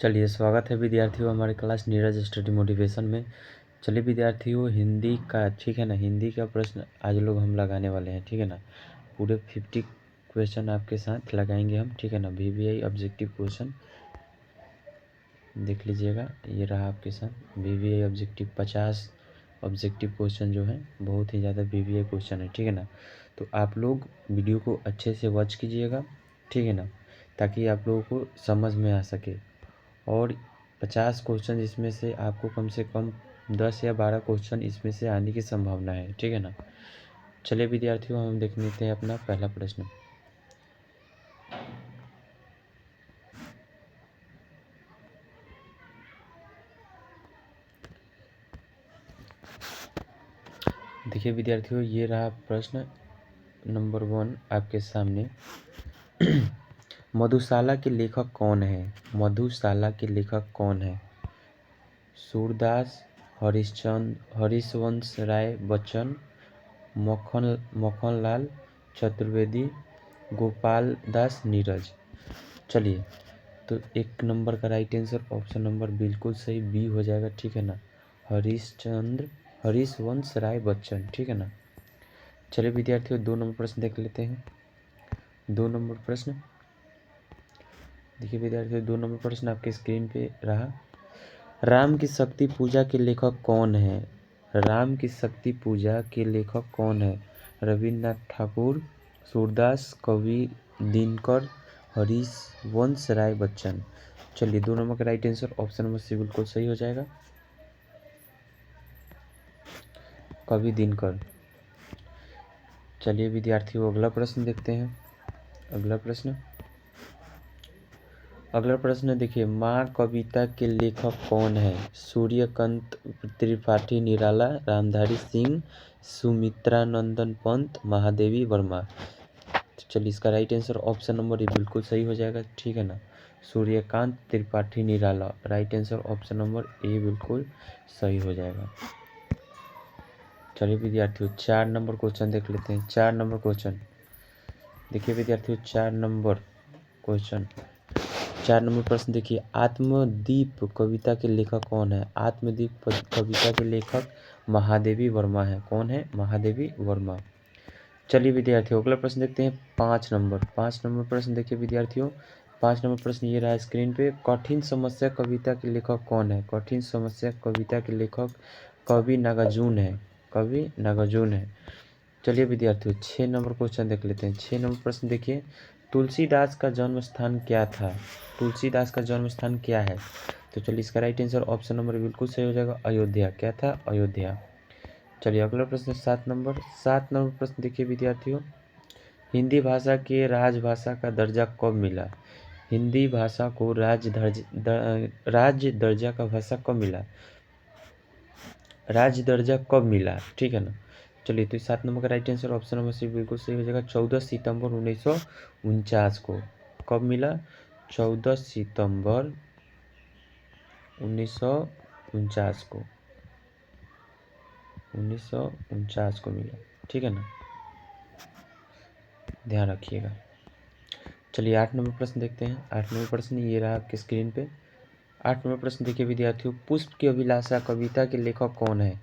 चलिए, स्वागत है विद्यार्थियों हमारे क्लास नीरज स्टडी मोटिवेशन में। चलिए विद्यार्थियों, हिंदी का ठीक है ना, हिंदी का प्रश्न आज लोग हम लगाने वाले हैं, ठीक है ना। पूरे 50 क्वेश्चन आपके साथ लगाएंगे हम, ठीक है ना। VVI ऑब्जेक्टिव क्वेश्चन देख लीजिएगा, ये रहा आपके साथ VVI ऑब्जेक्टिव। 50 ऑब्जेक्टिव क्वेश्चन जो है बहुत ही ज़्यादा VVI क्वेश्चन है, ठीक है ना। तो आप लोग वीडियो को अच्छे से वॉच कीजिएगा, ठीक है ना, ताकि आप लोगों को समझ में आ सके। और 50 क्वेश्चन इसमें से आपको कम से कम 10 या 12 क्वेश्चन इसमें से आने की संभावना है, ठीक है ना। चलिए विद्यार्थियों, हम देख लेते हैं अपना पहला प्रश्न। देखिए विद्यार्थियों, ये रहा प्रश्न नंबर 1 आपके सामने। मधुशाला के लेखक कौन है? मधुशाला के लेखक कौन है? सूरदास, हरिवंश राय बच्चन, मक्खनलाल चतुर्वेदी, गोपाल दास नीरज। चलिए, तो 1 नंबर का राइट आंसर ऑप्शन नंबर बिल्कुल सही बी हो जाएगा, ठीक है ना। हरिवंश राय बच्चन, ठीक है ना। चलिए विद्यार्थियों, 2 नंबर प्रश्न देख लेते हैं। 2 नंबर प्रश्न देखिए विद्यार्थियों, 2 नंबर प्रश्न आपके स्क्रीन पे रहा। राम की शक्ति पूजा के लेखक कौन है? राम की शक्ति पूजा के लेखक कौन है? रविन्द्रनाथ ठाकुर, सूरदास, कवि दिनकर, हरिवंश राय बच्चन। चलिए, 2 नंबर का right answer option number C बिल्कुल सही हो जाएगा, कवि दिनकर। चलिए विद्यार्थियों, अगला प्रश्न देखते हैं। अगला प्रश्न देखिए, माँ कविता के लेखक कौन है? सूर्यकांत त्रिपाठी निराला, रामधारी सिंह, सुमित्रानंदन पंत, महादेवी वर्मा। चलिए, इसका right answer option number A बिल्कुल सही हो जाएगा, ठीक है ना। Suryakant Tripathi Nirala, right answer option number A बिल्कुल सही हो जाएगा। चलिए विद्यार्थियों, 4 नंबर क्वेश्चन देख लेते हैं। 4 नंबर क्वेश्चन देखिए विद्यार्थियों, 4 नंबर प्रश्न देखिए। आत्मदीप कविता के लेखक कौन है? आत्मदीप कविता के लेखक महादेवी वर्मा है। कौन है? महादेवी वर्मा। चलिए विद्यार्थियों, अगला प्रश्न देखते हैं। 5 नंबर प्रश्न देखिए विद्यार्थियों। 5 नंबर प्रश्न ये रहा स्क्रीन पे। कठिन समस्या कविता के लेखक कौन है? कठिन समस्या कविता के लेखक कवि नागार्जुन है। चलिए विद्यार्थियों, 6 नंबर क्वेश्चन देख लेते हैं। 6 नंबर प्रश्न देखिए। तुलसीदास का जन्म स्थान क्या था? तुलसीदास का जन्म स्थान क्या है? तो चलिए, इसका राइट आंसर ऑप्शन नंबर बिल्कुल सही हो जाएगा, अयोध्या। क्या था? अयोध्या। चलिए अगला प्रश्न 7 नंबर प्रश्न देखिए विद्यार्थियों। हिंदी भाषा के राजभाषा का दर्जा कब मिला? हिंदी भाषा को राज्य दर्जा का भाषा कब मिला? राज्य दर्जा कब मिला, ठीक है ना। चलिए, तो 7 नंबर का right answer option number C बिल्कुल सही हो जाएगा, 14 सितंबर 1949 को। कब मिला? 14 सितंबर 1949 को। 1949 को मिला, ठीक है ना, ध्यान रखिएगा। चलिए 8 नंबर प्रश्न देखते हैं। 8 नंबर प्रश्न ये रहा आपके स्क्रीन पे। 8 नंबर प्रश्न देखिए विद्यार्थियों। पुष्प की अभिलाषा कविता के लेखक कौन है?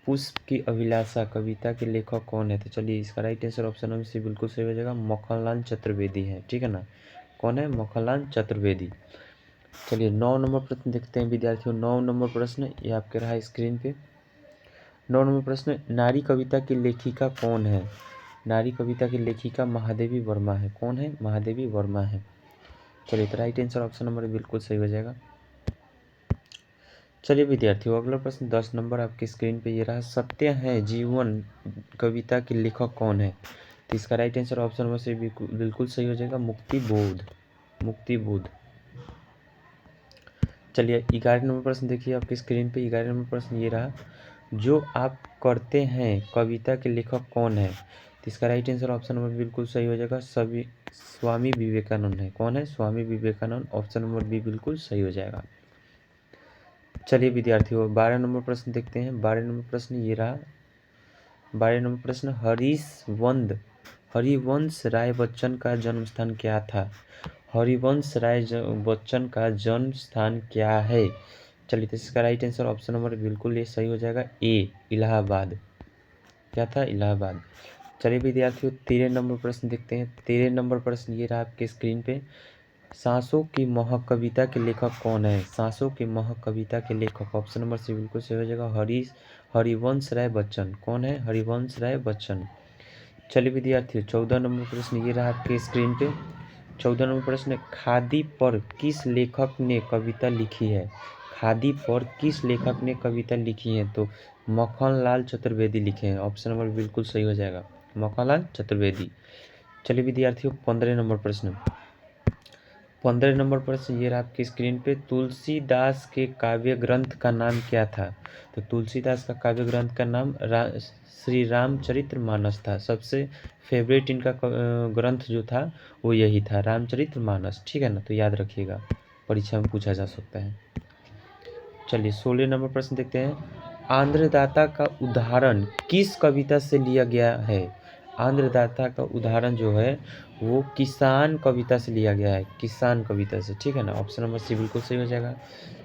पुष्प की अभिलाषा कविता के लेखक कौन है? तो चलिए, इसका right answer option number C बिल्कुल सही हो जाएगा, मक्खनलाल चतुर्वेदी है, ठीक है ना। कौन है? मक्खनलाल चतुर्वेदी। चलिए 9 नंबर प्रश्न देखते हैं विद्यार्थियों। 9 नंबर प्रश्न ये आपके रहा स्क्रीन पे। 9 नंबर प्रश्न, नारी कविता की लेखिका कौन है? नारी कविता की लेखिका महादेवी वर्मा है। कौन है? महादेवी वर्मा है। चलिए, तो राइट आंसर ऑप्शन नंबर बिल्कुल सही हो जाएगा। चलिए विद्यार्थियों, अगला प्रश्न 10 नंबर आपकी स्क्रीन पे ये रहा। सत्य है जीवन कविता के लेखक कौन है? तो इसका राइट आंसर ऑप्शन नंबर से बिल्कुल सही हो जाएगा, मुक्ति बोध। चलिए 11 नंबर प्रश्न देखिए आपकी स्क्रीन पे। 11 नंबर प्रश्न ये रहा। जो आप करते हैं कविता के लेखक कौन है? तो इसका राइट आंसर ऑप्शन नंबर बिल्कुल सही हो जाएगा, स्वामी विवेकानंद है। कौन है? Swami Vivekananda. Option number B बिल्कुल सही हो जाएगा। चलिए विद्यार्थियों, 12 नंबर प्रश्न देखते हैं। 12 नंबर प्रश्न ये रहा। 12 नंबर प्रश्न, हरिवंश राय बच्चन का जन्म स्थान क्या था? हरिवंश राय बच्चन का जन्म स्थान क्या है? चलिए, तो इसका राइट आंसर ऑप्शन नंबर बिल्कुल ये सही हो जाएगा, ए इलाहाबाद। क्या था? इलाहाबाद। चलिए विद्यार्थियों, 13 नंबर प्रश्न देखते हैं। 13 नंबर प्रश्न ये रहा आपके स्क्रीन पे। सांसों की महक कविता के लेखक कौन है? सांसों की महक कविता के लेखक ऑप्शन नंबर सी बिल्कुल सही हो जाएगा, हरिवंश राय बच्चन। कौन है? हरिवंश राय बच्चन। चलिए विद्यार्थियों, 14 नंबर प्रश्न ये रहा आपके स्क्रीन पे। 14 नंबर प्रश्न, खादी पर किस लेखक ने कविता लिखी है? खादी पर किस लेखक ने कविता लिखी है? तो मक्खनलाल चतुर्वेदी लिखे हैं। ऑप्शन नंबर बिल्कुल सही हो जाएगा, मक्खनलाल चतुर्वेदी। चलिए विद्यार्थियों, 15 नंबर प्रश्न। 15 नंबर प्रश्न ये रहा आपकी स्क्रीन पे। तुलसीदास के काव्य ग्रंथ का नाम क्या था? तो तुलसीदास का काव्य ग्रंथ का नाम श्री रामचरितमानस था। सबसे फेवरेट इनका ग्रंथ जो था वो यही था, रामचरितमानस। ठीक है ना, तो याद रखिएगा, परीक्षा में पूछा जा सकता है। चलिए 16 नंबर प्रश्न देखते हैं। आंध्रदाता का उदाहरण किस कविता से लिया गया है? आंध्रदाता का उदाहरण जो है वो किसान कविता से लिया गया है, किसान कविता से। ठीक है ना, ऑप्शन नंबर सी बिल्कुल सही हो जाएगा।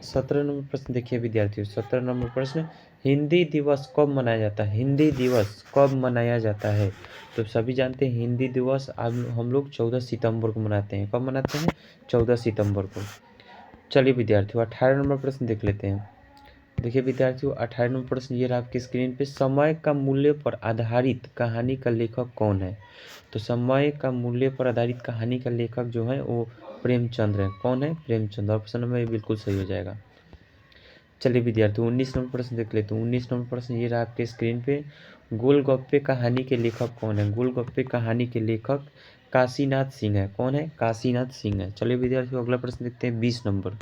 17 नंबर प्रश्न देखिए विद्यार्थियों। 17 नंबर प्रश्न, हिंदी दिवस कब मनाया जाता है? हिंदी दिवस कब मनाया जाता है? तो सभी जानते हैं हिंदी दिवस हम लोग 14 सितंबर को मनाते हैं। कब मनाते हैं? 14 सितंबर को। चलिए विद्यार्थियों, 18 नंबर प्रश्न देख लेते हैं। देखिए विद्यार्थियों, 18 नंबर प्रश्न ये रहा आपकी स्क्रीन पे। समय का मूल्य पर आधारित कहानी का लेखक कौन है? तो समय का मूल्य पर आधारित कहानी का लेखक जो है वो प्रेमचंद है। कौन है? प्रेमचंद। ऑप्शन नंबर ये बिल्कुल सही हो जाएगा। चलिए विद्यार्थियों, 19 नंबर प्रश्न देख लेते हैं। 19 नंबर प्रश्न ये रहा आपके स्क्रीन पे। गोलगप्पे कहानी के लेखक कौन है? गोलगप्पे कहानी के लेखक काशीनाथ सिंह है। कौन है? काशीनाथ सिंह है। चलिए विद्यार्थियों, अगला प्रश्न देखते हैं 20 नंबर।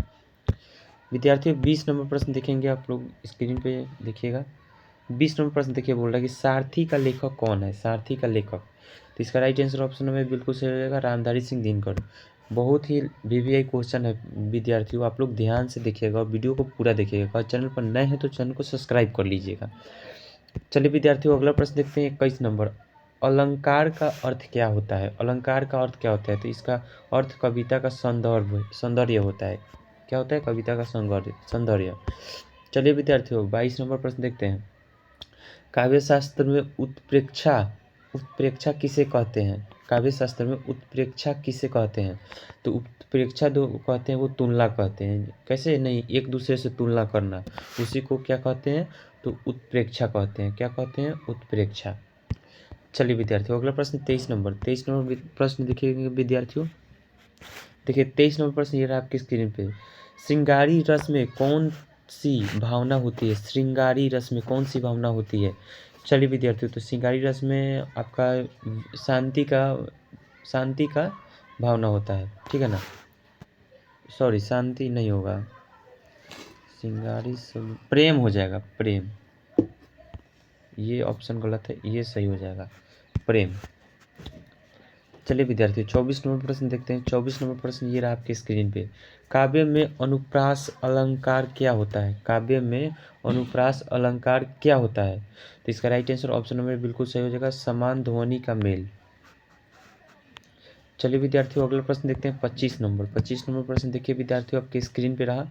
विद्यार्थियों 20 नंबर प्रश्न देखेंगे, आप लोग स्क्रीन पे देखिएगा। 20 नंबर प्रश्न देखिए, बोल रहा है कि सारथी का लेखक कौन है? सारथी का लेखक, तो इसका राइट आंसर ऑप्शन में बिल्कुल सही हो जाएगा, रामधारी सिंह दिनकर। बहुत ही वीवीआई क्वेश्चन है विद्यार्थियों, आप लोग ध्यान से देखिएगा और वीडियो को पूरा देखिएगा। अगर चैनल पर नए हैं तो चैनल को सब्सक्राइब कर लीजिएगा। चलिए विद्यार्थियों, अगला प्रश्न देखते हैं 21 नंबर। अलंकार का अर्थ क्या होता है? अलंकार का अर्थ क्या होता है? तो इसका अर्थ कविता का सौंदर्य होता है। क्या होता है? कविता का सौंदर्य। चलिए विद्यार्थियों, 22 नंबर प्रश्न देखते हैं। काव्य शास्त्र में उत्प्रेक्षा उत्प्रेक्षा किसे कहते हैं? काव्य शास्त्र में उत्प्रेक्षा किसे कहते हैं? तो उत्प्रेक्षा जो कहते हैं वो तुलना कहते हैं। कैसे? नहीं, एक दूसरे से तुलना करना, उसी को क्या कहते हैं? तो उत्प्रेक्षा कहते हैं। क्या कहते हैं? उत्प्रेक्षा। चलिए विद्यार्थियों, अगला प्रश्न 23 नंबर। 23 नंबर प्रश्न देखिएगा विद्यार्थियों। देखिए 23 नंबर प्रश्न ये रहा आपकी स्क्रीन पे। श्रृंगारी रस में कौन सी भावना होती है? श्रृंगारी रस में कौन सी भावना होती है? चलिए विद्यार्थियों, तो श्रृंगारी रस में आपका शांति का भावना होता है। ठीक है ना, सॉरी शांति नहीं होगा, श्रृंगारी प्रेम हो जाएगा, प्रेम। ये ऑप्शन गलत है, ये सही हो जाएगा, प्रेम। चलिए विद्यार्थियों, 24 नंबर प्रश्न देखते हैं। 24 नंबर प्रश्न ये रहा आपके स्क्रीन पे। काव्य में अनुप्रास अलंकार क्या होता है? काव्य में अनुप्रास अलंकार क्या होता है? तो इसका राइट आंसर ऑप्शन नंबर बिल्कुल सही हो जाएगा, समान ध्वनि का मेल। चलिए विद्यार्थियों, अगला प्रश्न देखते हैं 25 नंबर। 25 नंबर प्रश्न देखिए विद्यार्थियों, आपके स्क्रीन पे रहा।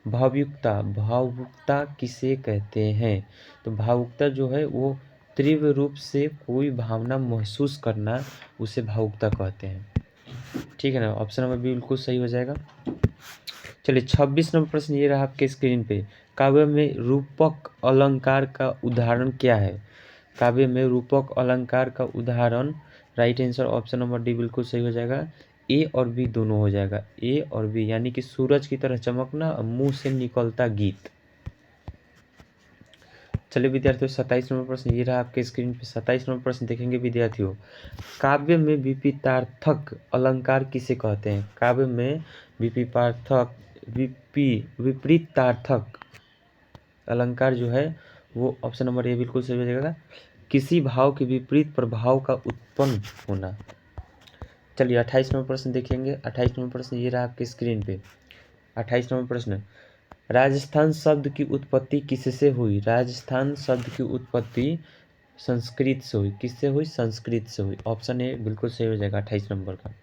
भावुकता किसे कहते हैं? तो भावुकता जो है वो तीव्र रूप से कोई भावना महसूस करना, उसे भावुकता कहते हैं। ठीक है ना, ऑप्शन नंबर बिल्कुल सही हो जाएगा। चलिए 26 नंबर प्रश्न ये रहा आपके स्क्रीन पे। काव्य में रूपक अलंकार का उदाहरण क्या है? काव्य में रूपक अलंकार का उदाहरण, right answer option number D बिल्कुल सही हो जाएगा, ए और बी दोनों हो जाएगा, ए और बी, यानी कि सूरज की तरह चमकना और मुंह से निकलता गीत। चलिए विद्यार्थियों, 27 नंबर प्रश्न ये रहा आपके स्क्रीन पे। 27 नंबर प्रश्न देखेंगे विद्यार्थियों। काव्य में विपरीतार्थक अलंकार किसे कहते हैं? काव्य में विपरीतार्थक अलंकार जो है वो ऑप्शन नंबर ए बिल्कुल सही हो जाएगा, किसी भाव के विपरीत प्रभाव का उत्पन्न होना। चलिए 28 नंबर प्रश्न देखेंगे। 28 नंबर प्रश्न ये रहा आपके स्क्रीन पे। 28 नंबर प्रश्न, राजस्थान शब्द की उत्पत्ति किससे हुई? राजस्थान शब्द की उत्पत्ति संस्कृत से हुई। किससे हुई? संस्कृत से हुई। ऑप्शन ए बिल्कुल सही हो जाएगा 28 नंबर का।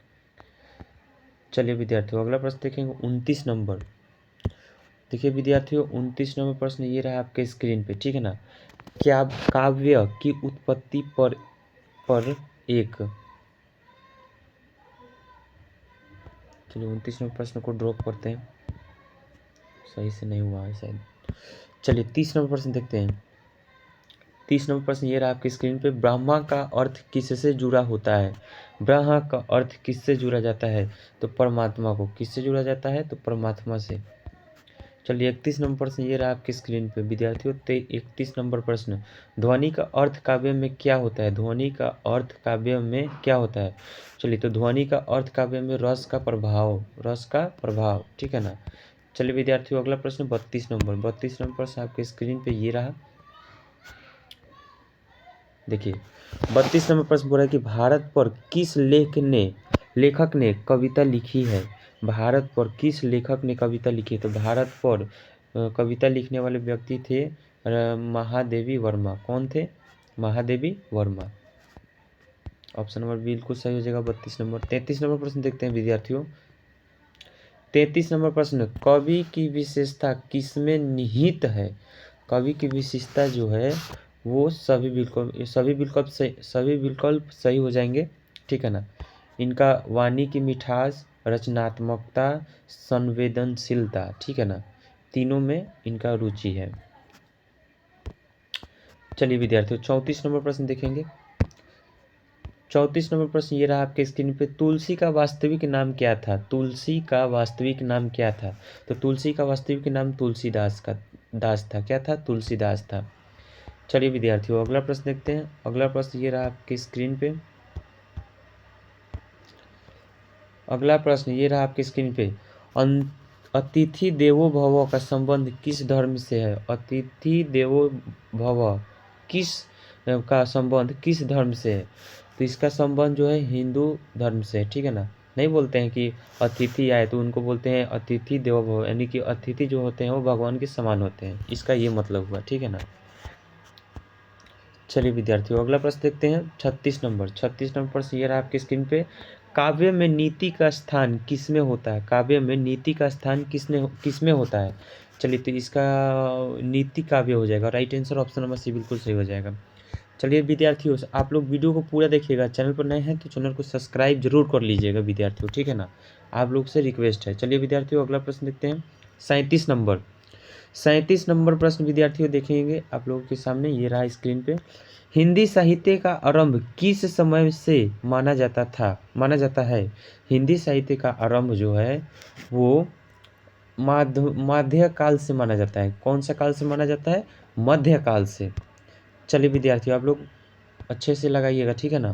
चलिए विद्यार्थियों अगला प्रश्न देखेंगे 29 नंबर। देखिए विद्यार्थियों 29 नंबर प्रश्न ये रहा आपके स्क्रीन पे, ठीक है ना। क्या काव्य की उत्पत्ति पर एक, चलिए 29 नंबर प्रश्न को ड्रॉप करते हैं, सही से नहीं हुआ है शायद। चलिए 30 नंबर प्रश्न देखते हैं। 30 नंबर प्रश्न ये रहा आपकी स्क्रीन पे, ब्रह्मा का अर्थ किससे जुड़ा होता है? ब्रह्मा का अर्थ किससे जुड़ा जाता है? तो परमात्मा को। किससे जुड़ा जाता है? तो परमात्मा से। चलिए 31 नंबर प्रश्न ये रहा आपकी स्क्रीन पे विद्यार्थियों। 31 नंबर प्रश्न, ध्वनि का अर्थ काव्य में क्या होता है? ध्वनि का अर्थ काव्य में क्या होता है? चलिए तो ध्वनि का अर्थ काव्य में रस का प्रभाव, रस का प्रभाव, ठीक है ना। चलिए विद्यार्थियों अगला प्रश्न 32 नंबर। 32 नंबर प्रश्न आपके स्क्रीन पे ये रहा। देखिए 32 नंबर प्रश्न बोला कि भारत पर किस लेखक ने कविता लिखी है? भारत पर किस लेखक ने कविता लिखी है? तो भारत पर कविता लिखने वाले व्यक्ति थे महादेवी वर्मा। कौन थे? महादेवी वर्मा। ऑप्शन नंबर बिल्कुल सही हो जाएगा 32 नंबर। 33 नंबर प्रश्न देखते हैं विद्यार्थियों। 33 नंबर प्रश्न, कवि की विशेषता किसमें निहित है? कवि की विशेषता जो है वो सभी विकल्प सही हो जाएंगे, ठीक है ना। इनका वाणी की मिठास, रचनात्मकता, संवेदनशीलता, ठीक है ना, तीनों में इनका रुचि है। चलिए विद्यार्थियों 34 नंबर प्रश्न देखेंगे। 34 नंबर प्रश्न ये रहा आपके स्क्रीन पे, तुलसी का वास्तविक नाम क्या था? तुलसी का वास्तविक नाम क्या था? तो तुलसी का वास्तविक नाम तुलसीदास था। क्या था? तुलसीदास था। चलिए विद्यार्थियों अगला प्रश्न देखते हैं। अगला प्रश्न ये रहा आपके स्क्रीन पे। अगला प्रश्न ये रहा आपके स्क्रीन पे, अतिथि देवो भव का संबंध किस धर्म से है? अतिथि देवो भव किस का संबंध किस धर्म से है? तो इसका संबंध जो है हिंदू धर्म से, ठीक है ना। नहीं बोलते हैं कि अतिथि आए तो उनको बोलते हैं अतिथि देवो भव, यानी कि अतिथि जो होते हैं वो भगवान के समान होते हैं, इसका ये मतलब हुआ, ठीक है ना। चलिए विद्यार्थियों अगला प्रश्न देखते हैं 36 नंबर। 36 नंबर प्रश्न ये रहा आपकी स्क्रीन पे, काव्य में नीति का स्थान किसमें होता है? काव्य में नीति का स्थान किसमें होता है? चलिए तो इसका नीति काव्य हो जाएगा। Right answer option number C बिल्कुल सही हो जाएगा। चलिए विद्यार्थियों आप लोग वीडियो को पूरा देखिएगा, चैनल पर नए हैं तो चैनल को सब्सक्राइब जरूर कर लीजिएगा विद्यार्थियों, ठीक है ना, आप लोग से रिक्वेस्ट है। चलिए विद्यार्थियों अगला प्रश्न देखते हैं 37 नंबर। 37 नंबर प्रश्न विद्यार्थियों देखेंगे आप लोगों के सामने, ये रहा स्क्रीन पे, हिंदी साहित्य का आरंभ किस समय से माना जाता है? हिंदी साहित्य का आरंभ जो है वो मध्यकाल से माना जाता है। कौन सा काल से माना जाता है? मध्यकाल से। चलिए विद्यार्थियों आप लोग अच्छे से लगाइएगा, ठीक है ना।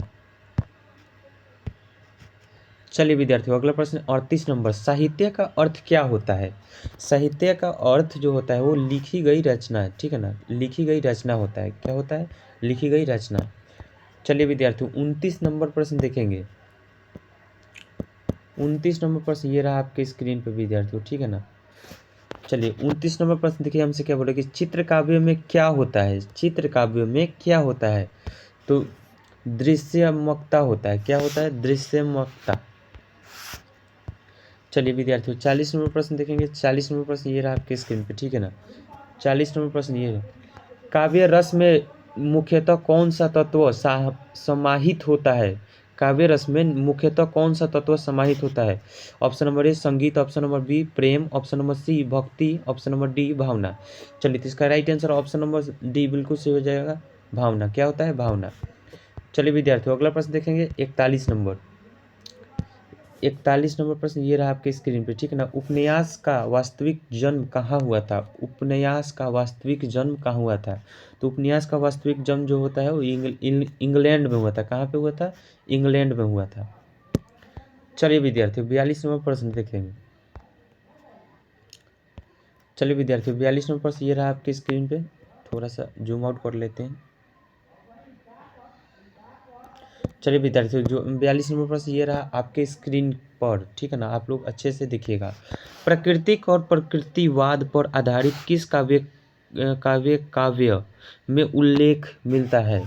चलिए विद्यार्थियों अगला प्रश्न 38 नंबर, साहित्य का अर्थ क्या होता है? साहित्य का अर्थ जो होता है वो लिखी गई रचना है, ठीक है ना, लिखी गई रचना होता है। क्या होता है? लिखी गई रचना। चलिए विद्यार्थियों 29 नंबर प्रश्न देखेंगे। 29 नंबर प्रश्न ये रहा आपके स्क्रीन पे विद्यार्थियों, ठीक है ना। चलिए 29 नंबर प्रश्न देखिए, हमसे क्या बोले कि चित्र काव्य में क्या होता है? चित्र काव्य में क्या होता है? तो दृश्यमकता होता है। क्या होता है? दृश्यमकता। चलिए विद्यार्थियों 40 नंबर प्रश्न देखेंगे। 40 नंबर प्रश्न ये रहा आपके स्क्रीन पे, ठीक है ना। 40 नंबर प्रश्न ये है, काव्य रस में मुख्यतः कौन सा तत्व समाहित होता है? काव्य रस में मुख्यतः कौन सा तत्व समाहित होता है? ऑप्शन नंबर ए संगीत, ऑप्शन नंबर बी प्रेम, ऑप्शन नंबर सी भक्ति, ऑप्शन नंबर डी भावना। चलिए तो इसका right answer option number D बिल्कुल सही हो जाएगा, भावना। क्या होता है? भावना। चलिए विद्यार्थियों अगला प्रश्न देखेंगे 41 नंबर। 41 नंबर प्रश्न ये रहा आपके स्क्रीन पे, ठीक है ना। उपन्यास का वास्तविक जन्म कहाँ हुआ था? उपन्यास का वास्तविक जन्म कहाँ हुआ था? तो उपन्यास का वास्तविक जन्म जो होता है वो इंग्लैंड में हुआ था। कहाँ पे हुआ था? इंग्लैंड में हुआ था। चलिए विद्यार्थियों 42 नंबर प्रश्न देखेंगे। चलिए विद्यार्थियों 42 नंबर प्रश्न ये रहा आपके स्क्रीन पे, थोड़ा सा जूम आउट कर लेते हैं। चलिए विद्यार्थियों जो 42 नंबर प्रश्न ये रहा आपके स्क्रीन पर, ठीक है ना, आप लोग अच्छे से देखिएगा। प्राकृतिक और प्रकृतिवाद पर आधारित किस काव्य में उल्लेख मिलता है?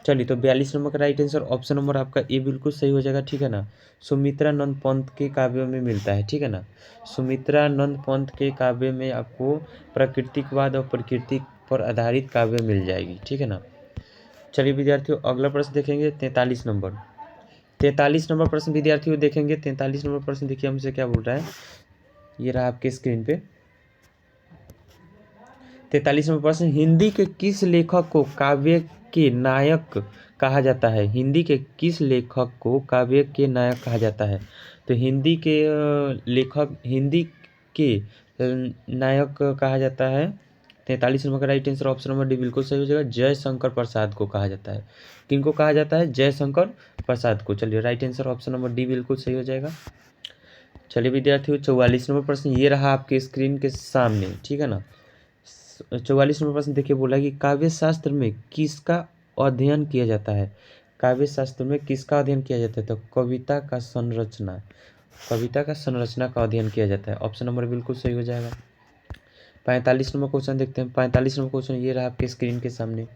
चलिए तो 42 नंबर का राइट आंसर ऑप्शन नंबर आपका ए बिल्कुल सही हो जाएगा, ठीक है ना। सुमित्रानंद पंत के काव्यों में मिलता है, ठीक है ना। सुमित्रानंद पंत के काव्य में आपको प्राकृतिकवाद और प्रकृति पर आधारित काव्य मिल जाएगी, ठीक है ना। चलिए विद्यार्थियों अगला प्रश्न देखेंगे 43 नंबर। 43 नंबर प्रश्न विद्यार्थियों देखेंगे। 43 नंबर प्रश्न देखिए हमसे क्या बोल रहा है, ये रहा आपके स्क्रीन पे। 43 नंबर प्रश्न, हिंदी के किस लेखक को काव्य के नायक कहा जाता है? हिंदी के किस लेखक को काव्य के नायक कहा जाता है? तो हिंदी के लेखक, हिंदी के नायक कहा जाता है। 43 नंबर का right answer option number D बिल्कुल सही हो जाएगा, जयशंकर प्रसाद को कहा जाता है। किनको कहा जाता है? जयशंकर प्रसाद को। चलिए right answer option number D बिल्कुल सही हो जाएगा। चलिए विद्यार्थियों 44 नंबर प्रश्न ये रहा आपके स्क्रीन के सामने, ठीक है ना। 44 नंबर प्रश्न देखिए, बोला कि काव्य शास्त्र में किसका अध्ययन किया जाता है? काव्य शास्त्र में किसका अध्ययन किया जाता है? तो कविता का संरचना, कविता का संरचना का अध्ययन किया जाता है। ऑप्शन नंबर बिल्कुल सही हो जाएगा। 45 नंबर क्वेश्चन देखते हैं। 45 नंबर क्वेश्चन ये रहा आपके स्क्रीन के सामने।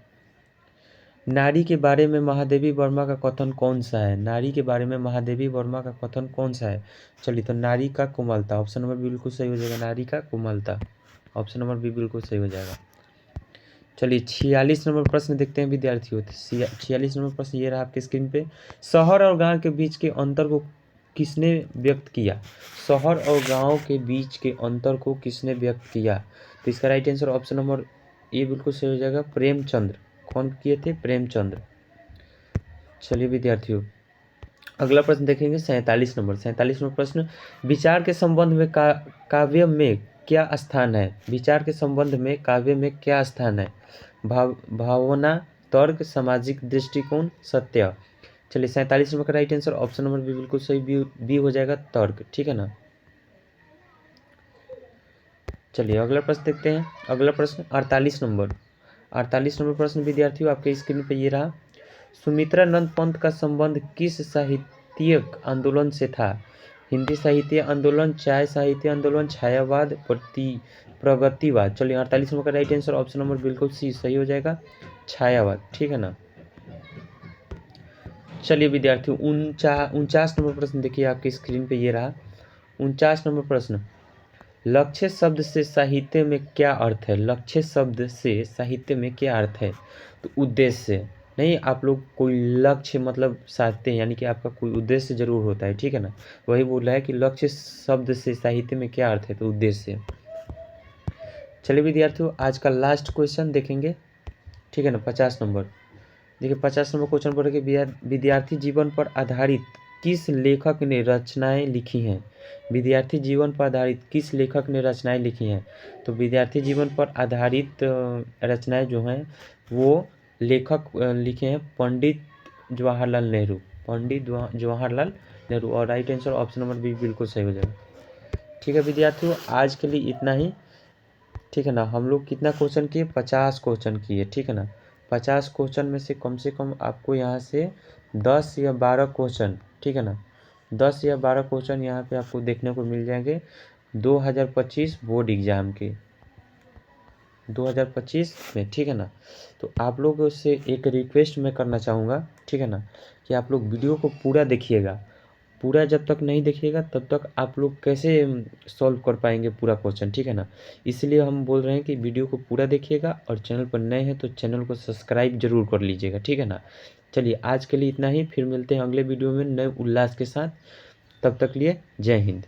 नारी के बारे में महादेवी वर्मा का कथन कौन सा है? नारी के बारे में महादेवी वर्मा का कथन कौन सा है? चलिए तो नारी का कोमलता, ऑप्शन नंबर बिल्कुल सही हो जाएगा, नारी का कोमलता। ऑप्शन नंबर बी बिल्कुल सही हो जाएगा। चलिए 46 नंबर प्रश्न देखते हैं विद्यार्थियों। 46 नंबर प्रश्न ये रहा आपके स्क्रीन पे। शहर और गांव के बीच के अंतर को किसने व्यक्त किया? शहर और गांव के बीच के अंतर को किसने व्यक्त किया? तो इसका right answer option number A बिल्कुल सही हो जाएगा, प्रेमचंद्र। कौन किए थे? प्रेमचंद्र। चलिए विद्यार्थियों अगला प्रश्न देखेंगे 47 नंबर। 47 नंबर प्रश्न, विचार के संबंध में काव्य में क्या स्थान है? विचार के संबंध में काव्य में क्या स्थान है? भावना, तर्क, सामाजिक दृष्टिकोण, सत्य। चलिए 47 नंबर का right answer option number B बिल्कुल सही, बी हो जाएगा, तर्क, ठीक है ना। चलिए अगला प्रश्न देखते हैं। अगला प्रश्न 48 नंबर। 48 नंबर प्रश्न विद्यार्थियों आपके स्क्रीन पर ये रहा। सुमित्रानंद पंत का संबंध किस साहित्यिक आंदोलन से था? हिंदी साहित्य आंदोलन, चाय साहित्य आंदोलन, छायावाद, प्रगतिवाद। चलिए 48 नंबर का राइट आंसर ऑप्शन नंबर बिल्कुल सी सही हो जाएगा, छायावाद, ठीक है ना। चलिए विद्यार्थियों 49 नंबर प्रश्न देखिए आपकी स्क्रीन पे ये रहा। 49 नंबर प्रश्न, लक्ष्य शब्द से साहित्य में क्या अर्थ है? लक्ष्य शब्द से साहित्य में क्या अर्थ है? तो उद्देश्य नहीं, आप लोग कोई लक्ष्य मतलब साधते हैं, यानी कि आपका कोई उद्देश्य जरूर होता है, ठीक है ना। वही बोल रहा है कि लक्ष्य शब्द से साहित्य में क्या अर्थ है? तो उद्देश्य। चलिए विद्यार्थियों आज का लास्ट क्वेश्चन देखेंगे, ठीक है ना। 50 नंबर देखिए, 50 नंबर क्वेश्चन बोल रहे कि विद्यार्थी जीवन पर आधारित किस लेखक ने रचनाएं लिखी हैं? विद्यार्थी जीवन पर आधारित किस लेखक ने रचनाएं लिखी हैं? तो विद्यार्थी जीवन पर आधारित रचनाएं जो हैं वो लेखक लिखे हैं पंडित जवाहरलाल नेहरू, पंडित जवाहरलाल नेहरू। और right answer option number B बिल्कुल सही हो जाएगा। ठीक है विद्यार्थियों आज के लिए इतना ही, ठीक है ना। हम लोग कितना क्वेश्चन किए? 50 क्वेश्चन किए, ठीक है ना। 50 क्वेश्चन में से कम आपको यहाँ से 10 या 12 क्वेश्चन, ठीक है ना, 10 या 12 क्वेश्चन यहाँ पे आपको देखने को मिल जाएंगे 2025 बोर्ड एग्ज़ाम के, 2025 में, ठीक है ना। तो आप लोगों से एक रिक्वेस्ट मैं करना चाहूँगा, ठीक है ना, कि आप लोग वीडियो को पूरा देखिएगा। पूरा जब तक नहीं देखिएगा तब तक आप लोग कैसे सॉल्व कर पाएंगे पूरा क्वेश्चन, ठीक है ना। इसलिए हम बोल रहे हैं कि वीडियो को पूरा देखिएगा और चैनल पर नए हैं तो चैनल को सब्सक्राइब जरूर कर लीजिएगा, ठीक है ना। चलिए आज के लिए इतना ही, फिर मिलते हैं अगले वीडियो में नए उल्लास के साथ। तब तक लिए जय हिंद।